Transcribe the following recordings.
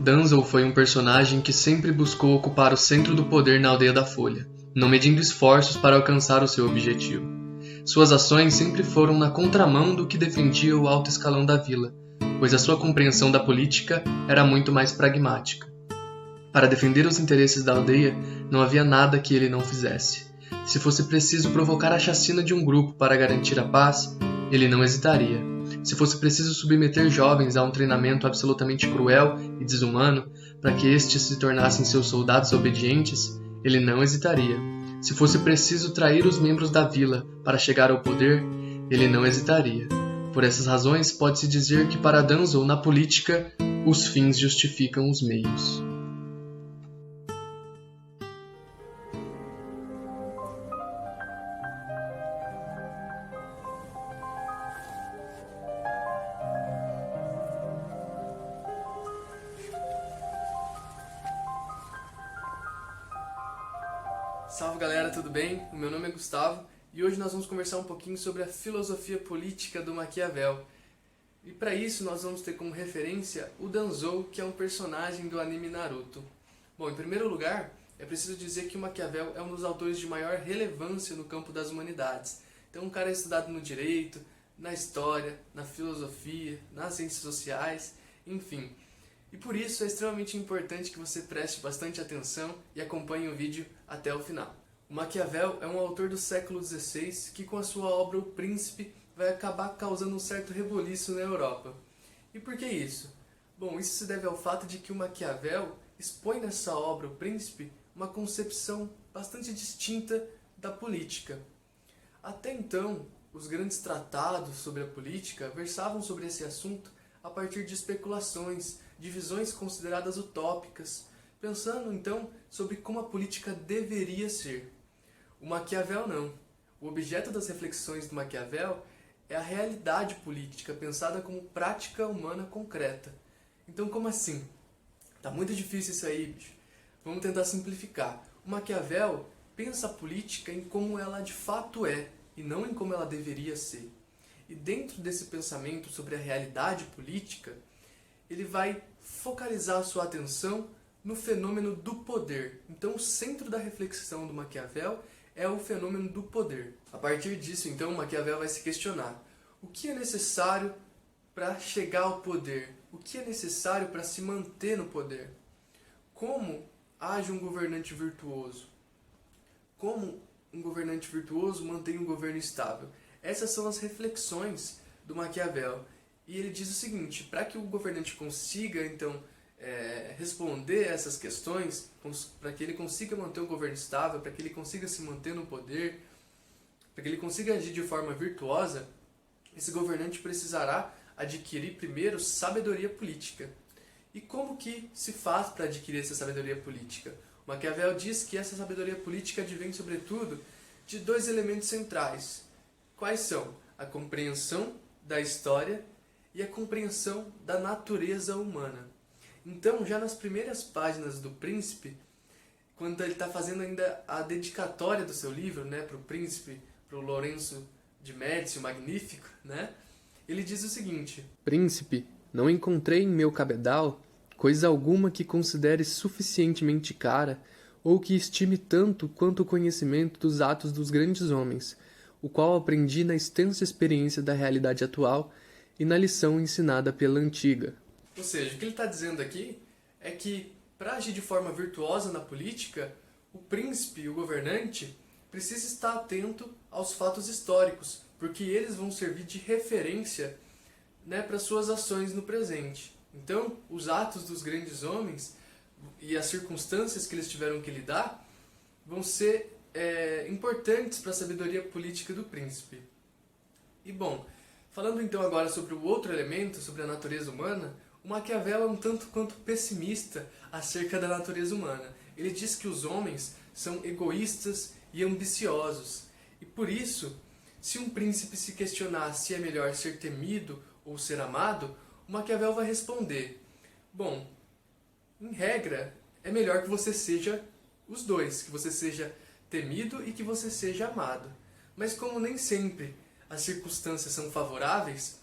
Danzel foi um personagem que sempre buscou ocupar o centro do poder na Aldeia da Folha, não medindo esforços para alcançar o seu objetivo. Suas ações sempre foram na contramão do que defendia o alto escalão da vila, pois a sua compreensão da política era muito mais pragmática. Para defender os interesses da aldeia, não havia nada que ele não fizesse. Se fosse preciso provocar a chacina de um grupo para garantir a paz, ele não hesitaria. Se fosse preciso submeter jovens a um treinamento absolutamente cruel e desumano para que estes se tornassem seus soldados obedientes, ele não hesitaria. Se fosse preciso trair os membros da vila para chegar ao poder, ele não hesitaria. Por essas razões, pode-se dizer que para Danzel, na política, os fins justificam os meios. Salve galera, tudo bem? O meu nome é Gustavo e hoje nós vamos conversar um pouquinho sobre a filosofia política do Maquiavel. E para isso nós vamos ter como referência o Danzou, que é um personagem do anime Naruto. Bom, em primeiro lugar, é preciso dizer que o Maquiavel é um dos autores de maior relevância no campo das humanidades. Então um cara é estudado no direito, na história, na filosofia, nas ciências sociais, enfim. E por isso é extremamente importante que você preste bastante atenção e acompanhe o vídeo até o final. O Maquiavel é um autor do século XVI que com a sua obra O Príncipe vai acabar causando um certo reboliço na Europa. E por que isso? Bom, isso se deve ao fato de que o Maquiavel expõe nessa obra O Príncipe uma concepção bastante distinta da política. Até então, os grandes tratados sobre a política versavam sobre esse assunto a partir de especulações, de visões consideradas utópicas, pensando então sobre como a política deveria ser. O Maquiavel não. O objeto das reflexões do Maquiavel é a realidade política, pensada como prática humana concreta. Então como assim? Tá muito difícil isso aí, bicho. Vamos tentar simplificar. O Maquiavel pensa a política em como ela de fato é, e não em como ela deveria ser. E dentro desse pensamento sobre a realidade política, ele vai focalizar a sua atenção no fenômeno do poder. Então, o centro da reflexão do Maquiavel é o fenômeno do poder. A partir disso, então, Maquiavel vai se questionar: o que é necessário para chegar ao poder? O que é necessário para se manter no poder? Como age um governante virtuoso? Como um governante virtuoso mantém um governo estável? Essas são as reflexões do Maquiavel. E ele diz o seguinte: para que o governante consiga, então, responder a essas questões, para que ele consiga manter um governo estável, para que ele consiga se manter no poder, para que ele consiga agir de forma virtuosa, esse governante precisará adquirir primeiro sabedoria política. E como que se faz para adquirir essa sabedoria política? O Maquiavel diz que essa sabedoria política advém, sobretudo, de dois elementos centrais. Quais são? A compreensão da história e a compreensão da natureza humana. Então, já nas primeiras páginas do Príncipe, quando ele está fazendo ainda a dedicatória do seu livro, né, para o Príncipe, para o Lourenço de Médici, o Magnífico, né, ele diz o seguinte: Príncipe, não encontrei em meu cabedal coisa alguma que considere suficientemente cara ou que estime tanto quanto o conhecimento dos atos dos grandes homens, o qual aprendi na extensa experiência da realidade atual e na lição ensinada pela antiga. Ou seja, o que ele está dizendo aqui é que, para agir de forma virtuosa na política, o príncipe, o governante, precisa estar atento aos fatos históricos, porque eles vão servir de referência, né, para suas ações no presente. Então, os atos dos grandes homens e as circunstâncias que eles tiveram que lidar vão ser importantes para a sabedoria política do príncipe. E bom, falando então agora sobre o outro elemento, sobre a natureza humana, o Maquiavel é um tanto quanto pessimista acerca da natureza humana. Ele diz que os homens são egoístas e ambiciosos. E por isso, se um príncipe se questionar se é melhor ser temido ou ser amado, o Maquiavel vai responder: bom, em regra, é melhor que você seja os dois, que você seja temido e que você seja amado. Mas como nem sempre as circunstâncias são favoráveis,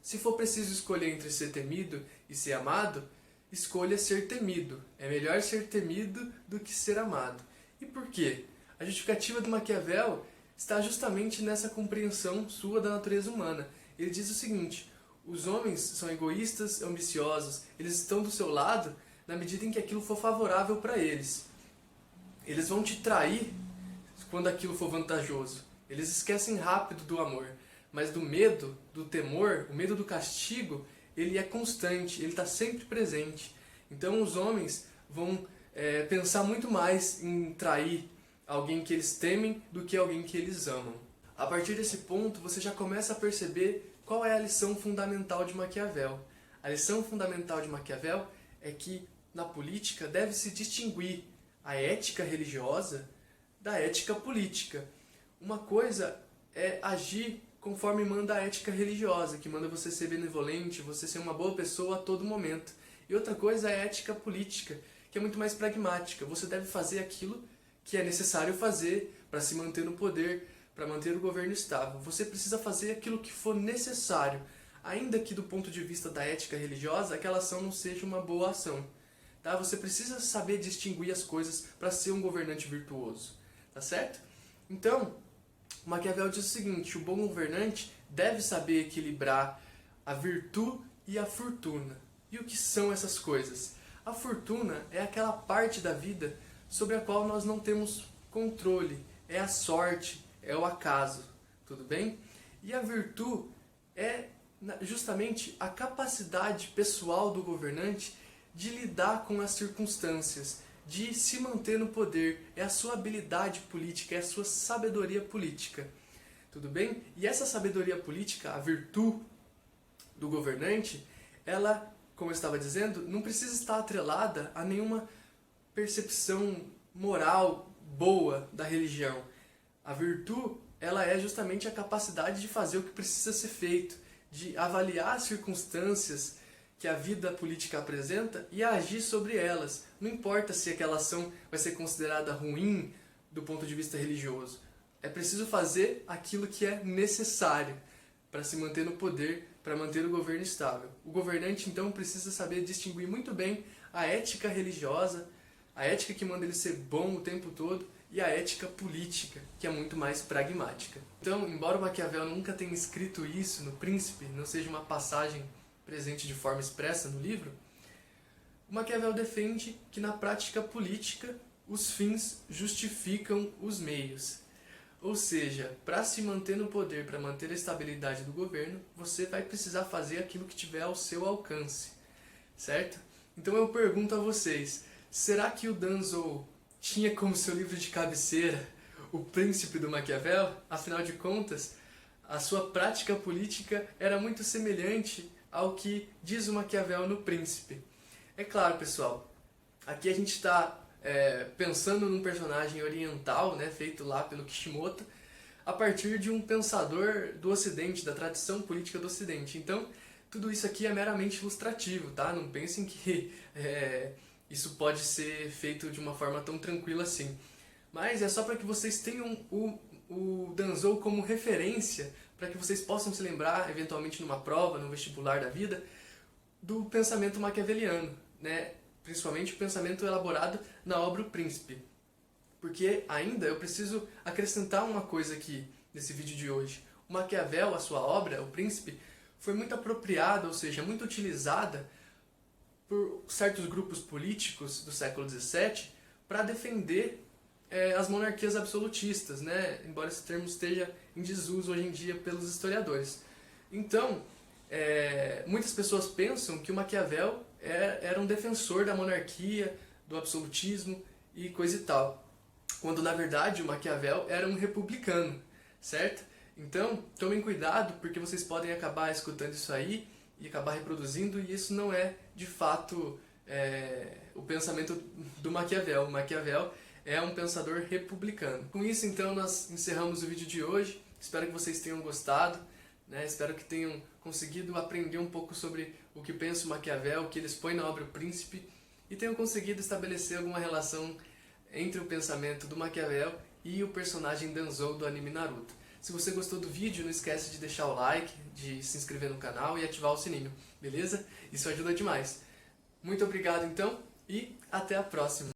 se for preciso escolher entre ser temido e ser amado, escolha ser temido. É melhor ser temido do que ser amado. E por quê? A justificativa do Maquiavel está justamente nessa compreensão sua da natureza humana. Ele diz o seguinte: os homens são egoístas, ambiciosos, eles estão do seu lado na medida em que aquilo for favorável para eles. Eles vão te trair quando aquilo for vantajoso. Eles esquecem rápido do amor. Mas do medo, do temor, o medo do castigo, ele é constante, ele está sempre presente. Então os homens vão pensar muito mais em trair alguém que eles temem do que alguém que eles amam. A partir desse ponto, você já começa a perceber qual é a lição fundamental de Maquiavel. A lição fundamental de Maquiavel é que na política deve-se distinguir a ética religiosa da ética política. Uma coisa é agir conforme manda a ética religiosa, que manda você ser benevolente, você ser uma boa pessoa a todo momento. E outra coisa é a ética política, que é muito mais pragmática. Você deve fazer aquilo que é necessário fazer para se manter no poder, para manter o governo estável. Você precisa fazer aquilo que for necessário, ainda que do ponto de vista da ética religiosa, aquela ação não seja uma boa ação. Tá? Você precisa saber distinguir as coisas para ser um governante virtuoso. Tá certo? Então, Maquiavel diz o seguinte: o bom governante deve saber equilibrar a virtude e a fortuna. E o que são essas coisas? A fortuna é aquela parte da vida sobre a qual nós não temos controle. É a sorte, é o acaso. Tudo bem? E a virtude é justamente a capacidade pessoal do governante de lidar com as circunstâncias, de se manter no poder. É a sua habilidade política, é a sua sabedoria política. Tudo bem? E essa sabedoria política, a virtude do governante, ela, como eu estava dizendo, não precisa estar atrelada a nenhuma percepção moral boa da religião. A virtude, ela é justamente a capacidade de fazer o que precisa ser feito, de avaliar as circunstâncias que a vida política apresenta e agir sobre elas. Não importa se aquela ação vai ser considerada ruim do ponto de vista religioso. É preciso fazer aquilo que é necessário para se manter no poder, para manter o governo estável. O governante, então, precisa saber distinguir muito bem a ética religiosa, a ética que manda ele ser bom o tempo todo, e a ética política, que é muito mais pragmática. Então, embora o Maquiavel nunca tenha escrito isso no Príncipe, não seja uma passagem presente de forma expressa no livro, o Maquiavel defende que na prática política os fins justificam os meios. Ou seja, para se manter no poder, para manter a estabilidade do governo, você vai precisar fazer aquilo que tiver ao seu alcance, certo? Então eu pergunto a vocês, será que o Danzou tinha como seu livro de cabeceira O Príncipe do Maquiavel? Afinal de contas, a sua prática política era muito semelhante ao que diz o Maquiavel no Príncipe. É claro, pessoal, aqui a gente está pensando num personagem oriental, né, feito lá pelo Kishimoto, a partir de um pensador do Ocidente, da tradição política do Ocidente. Então, tudo isso aqui é meramente ilustrativo, tá? Não pensem que isso pode ser feito de uma forma tão tranquila assim. Mas é só para que vocês tenham o Danzou como referência, para que vocês possam se lembrar, eventualmente numa prova, no vestibular da vida, do pensamento maquiaveliano, né? Principalmente o pensamento elaborado na obra O Príncipe. Porque ainda eu preciso acrescentar uma coisa aqui nesse vídeo de hoje. O Maquiavel, a sua obra, O Príncipe, foi muito apropriada, ou seja, muito utilizada por certos grupos políticos do século XVII para defender as monarquias absolutistas, né? Embora esse termo esteja em desuso hoje em dia pelos historiadores. Então, muitas pessoas pensam que o Maquiavel era um defensor da monarquia, do absolutismo e coisa e tal, quando na verdade o Maquiavel era um republicano, certo? Então, tomem cuidado, porque vocês podem acabar escutando isso aí e acabar reproduzindo, e isso não é, de fato, o pensamento do Maquiavel. O Maquiavel é um pensador republicano. Com isso, então, nós encerramos o vídeo de hoje. Espero que vocês tenham gostado, né? Espero que tenham conseguido aprender um pouco sobre o que pensa o Maquiavel, o que ele expõe na obra O Príncipe, e tenham conseguido estabelecer alguma relação entre o pensamento do Maquiavel e o personagem Danzou do anime Naruto. Se você gostou do vídeo, não esquece de deixar o like, de se inscrever no canal e ativar o sininho, beleza? Isso ajuda demais. Muito obrigado então e até a próxima!